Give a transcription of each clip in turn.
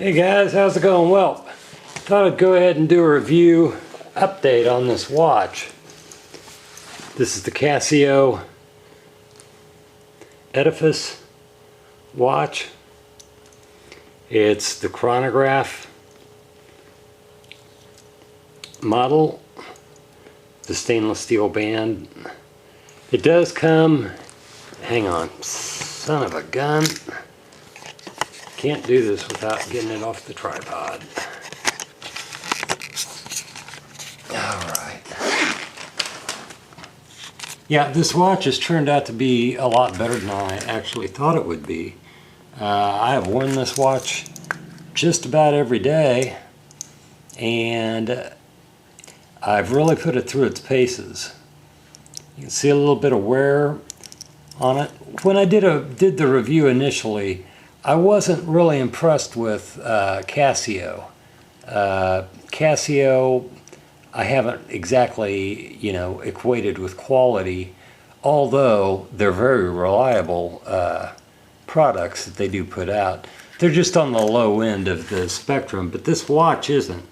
Hey guys, how's it going? Well, thought I'd go ahead and do a review update on this watch. This is the Casio Edifice watch. It's the chronograph model, the stainless steel band. It does come, hang on, son of a gun. Can't do this without getting it off the tripod. Alright. Yeah, this watch has turned out to be a lot better than I actually thought it would be. I have worn this watch just about every day, and I've really put it through its paces. You can see a little bit of wear on it. When I did the review initially, I wasn't really impressed with Casio. Casio, I haven't exactly, equated with quality, although they're very reliable products that they do put out. They're just on the low end of the spectrum, but this watch isn't.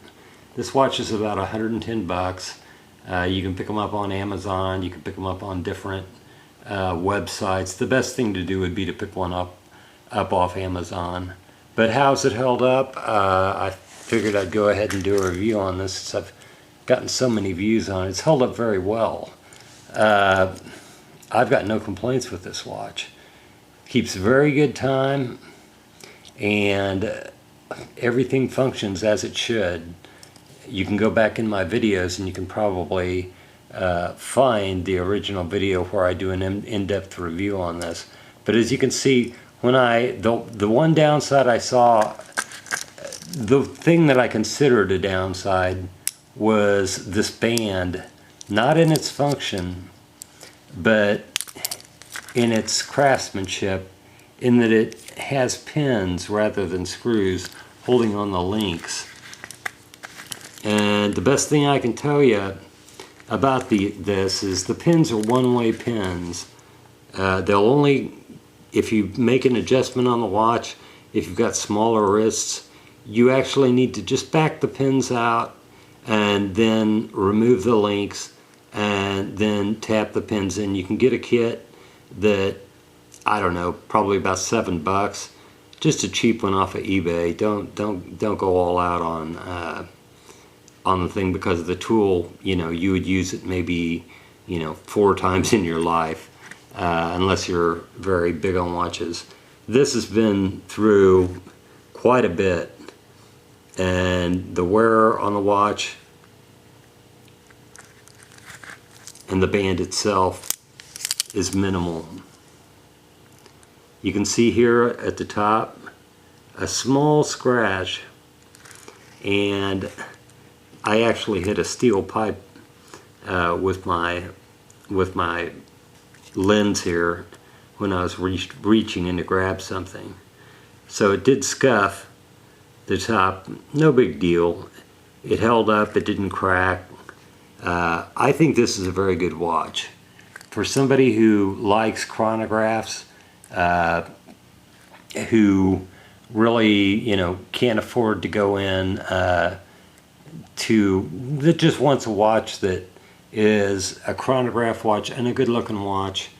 This watch is about 110 bucks. You can pick them up on Amazon. You can pick them up on different websites. The best thing to do would be to pick one up off Amazon. But how's it held up? I figured I'd go ahead and do a review on this since I've gotten so many views on it. It's held up very well. I've got no complaints with this watch. Keeps very good time, and everything functions as it should. You can go back in my videos and you can probably find the original video where I do an in-depth review on this. But as you can see, when the one downside I saw, the thing that I considered a downside was this band, not in its function, but in its craftsmanship, in that it has pins rather than screws holding on the links. And the best thing I can tell you about this is the pins are one-way pins. They'll only, if you make an adjustment on the watch, if you've got smaller wrists, you actually need to just back the pins out and then remove the links and then tap the pins in. You can get a kit that, I don't know, probably about $7, just a cheap one off of eBay. Don't go all out on the thing, because the tool, you would use it maybe 4 times in your life, unless you're very big on watches. This has been through quite a bit, and the wear on the watch and the band itself is minimal. You can see here at the top a small scratch, and I actually hit a steel pipe with my lens here when I was reaching in to grab something. So it did scuff the top, no big deal. It held up, it didn't crack. I think this is a very good watch. For somebody who likes chronographs, who really, can't afford to go in that just wants a watch that is a chronograph watch and a good looking watch.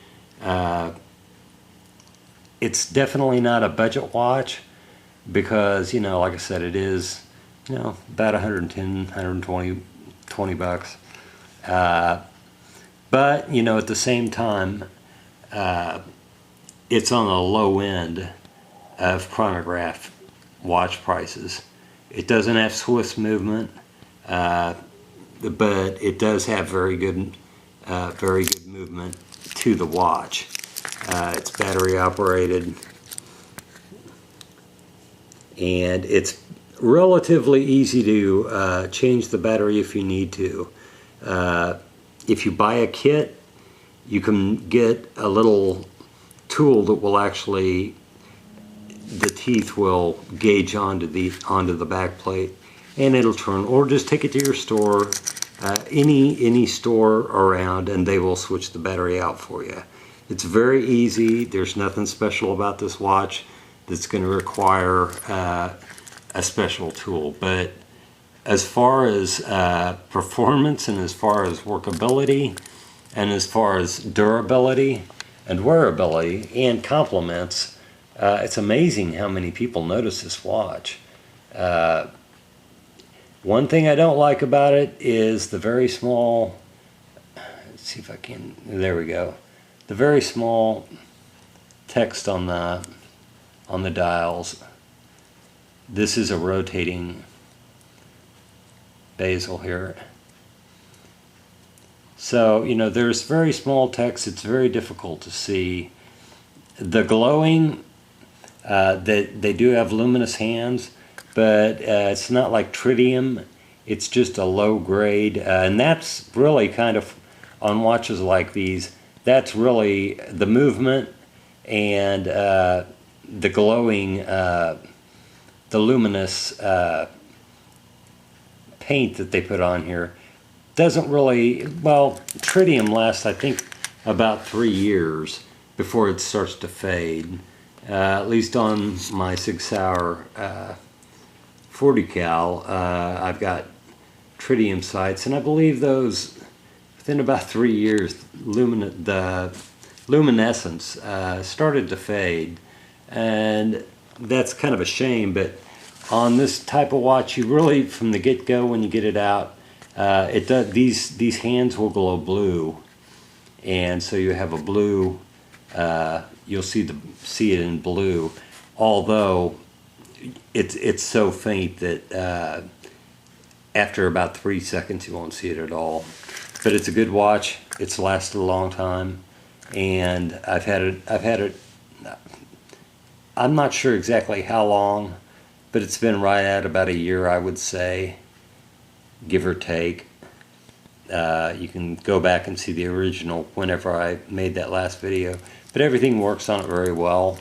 It's definitely not a budget watch, because like I said, it is about 110, 120 bucks. But at the same time, it's on the low end of chronograph watch prices. It doesn't have Swiss movement, but it does have very good movement to the watch. It's battery operated, and it's relatively easy to change the battery if you need to. If you buy a kit, you can get a little tool that will actually, the teeth will gauge onto the back plate, and it'll turn. Or just take it to your store, any store around, and they will switch the battery out for you. It's very easy. There's nothing special about this watch that's going to require a special tool. But as far as performance and as far as workability and as far as durability and wearability and compliments, it's amazing how many people notice this watch. One thing I don't like about it is the very small, let's see if I can, there we go, the very small text on the dials. This is a rotating bezel here. So, you know, there's very small text. It's very difficult to see. The glowing, they do have luminous hands, but it's not like tritium. It's just a low grade. And that's really kind of, on watches like these, that's really the movement and the glowing, the luminous paint that they put on here doesn't really, well, tritium lasts, I think, about 3 years before it starts to fade. At least on my 6 Sauer 40 cal, I've got tritium sights, and I believe those, within about 3 years, the luminescence started to fade, and that's kind of a shame. But on this type of watch, you really, from the get-go, when you get it out, it does, these hands will glow blue, and so you have a blue. You'll see it in blue, although it's so faint that after about 3 seconds you won't see it at all. But it's a good watch. It's lasted a long time, and I've had it. I'm not sure exactly how long, but it's been right at about a year, I would say, give or take. You can go back and see the original whenever I made that last video, but everything works on it very well.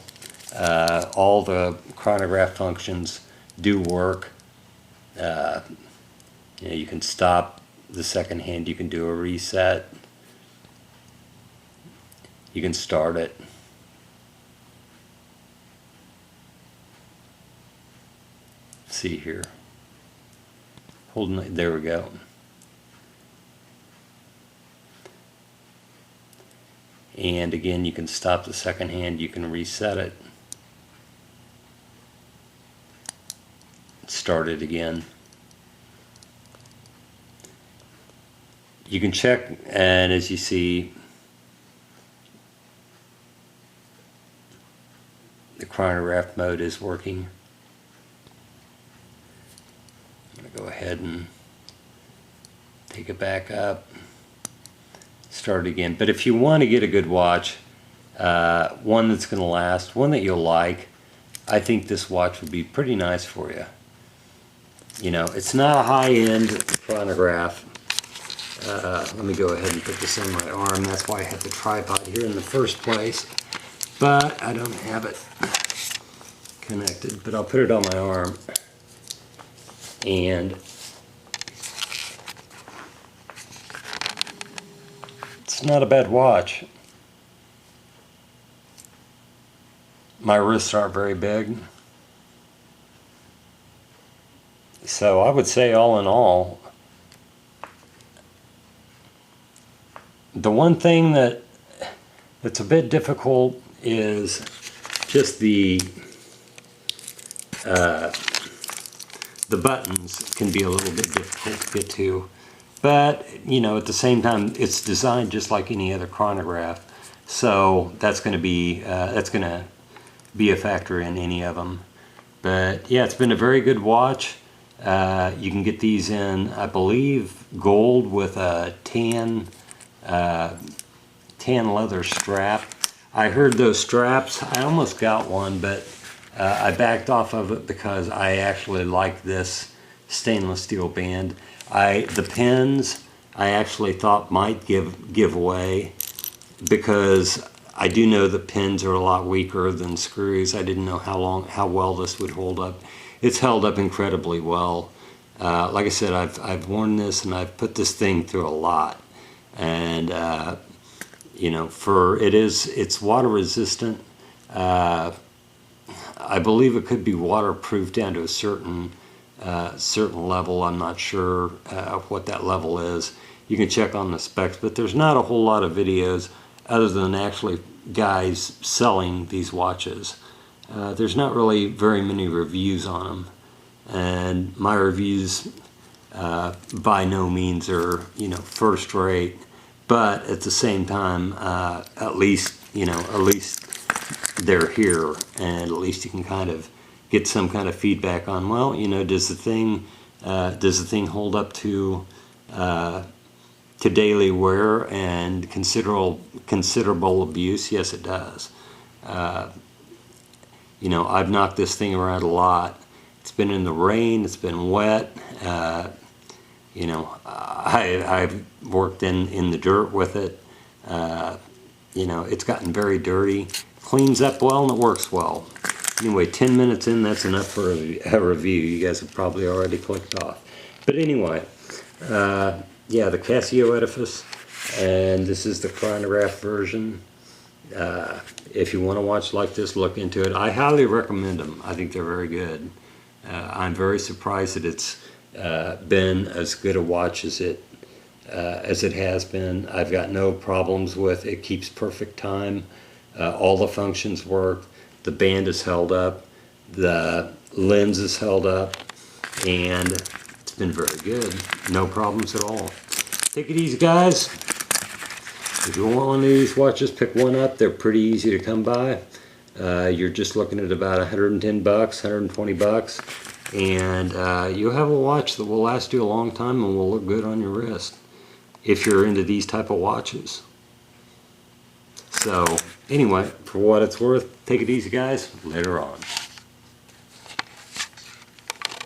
All the chronograph functions do work. You know, you can stop the second hand, you can do a reset, you can start it. See here, holding it, there we go. And again, you can stop the second hand, you can reset it, start it again. You can check, and as you see, the chronograph mode is working. I'm going to go ahead and take it back up, start it again. But if you want to get a good watch, one that's going to last, one that you'll like, I think this watch would be pretty nice for you. You know, it's not a high-end chronograph. Let me go ahead and put this on my arm. That's why I have the tripod here in the first place. But I don't have it connected, but I'll put it on my arm. And it's not a bad watch. My wrists aren't very big. So I would say, all in all, the one thing that's a bit difficult is just the buttons can be a little bit difficult to get to. But, you know, at the same time, it's designed just like any other chronograph. So that's going to be a factor in any of them. But yeah, it's been a very good watch. You can get these in, I believe, gold with a tan leather strap. I heard those straps, I almost got one, but I backed off of it because I actually like this stainless steel band. The pins I actually thought might give way, because I do know the pins are a lot weaker than screws. I didn't know how well this would hold up. It's held up incredibly well. Like I said, I've worn this and I've put this thing through a lot, and you know, it's water resistant. I believe it could be waterproof down to a certain level. I'm not sure what that level is. You can check on the specs, but there's not a whole lot of videos other than actually guys selling these watches. There's not really very many reviews on them, and my reviews by no means are, you know, first rate, but at the same time, at least they're here, and at least you can kind of get some kind of feedback on, well, you know, does the thing hold up to daily wear and considerable abuse? Yes, it does. You know, I've knocked this thing around a lot. It's been in the rain, it's been wet. You know, I've worked in the dirt with it. You know, it's gotten very dirty. Cleans up well and it works well. Anyway, 10 minutes in, that's enough for a review. You guys have probably already clicked off. But anyway, yeah, the Casio Edifice, and this is the chronograph version. If you want to watch like this, look into it. I highly recommend them. I think they're very good. I'm very surprised that it's been as good a watch as it has been. I've got no problems with it. Keeps perfect time. All the functions work. The band is held up. The lens is held up, and it's been very good. No problems at all. Take it easy, guys. If you want one of these watches, pick one up. They're pretty easy to come by. You're just looking at about 110 bucks, 120 bucks, and you'll have a watch that will last you a long time and will look good on your wrist if you're into these type of watches. So anyway, for what it's worth, take it easy, guys. Later on.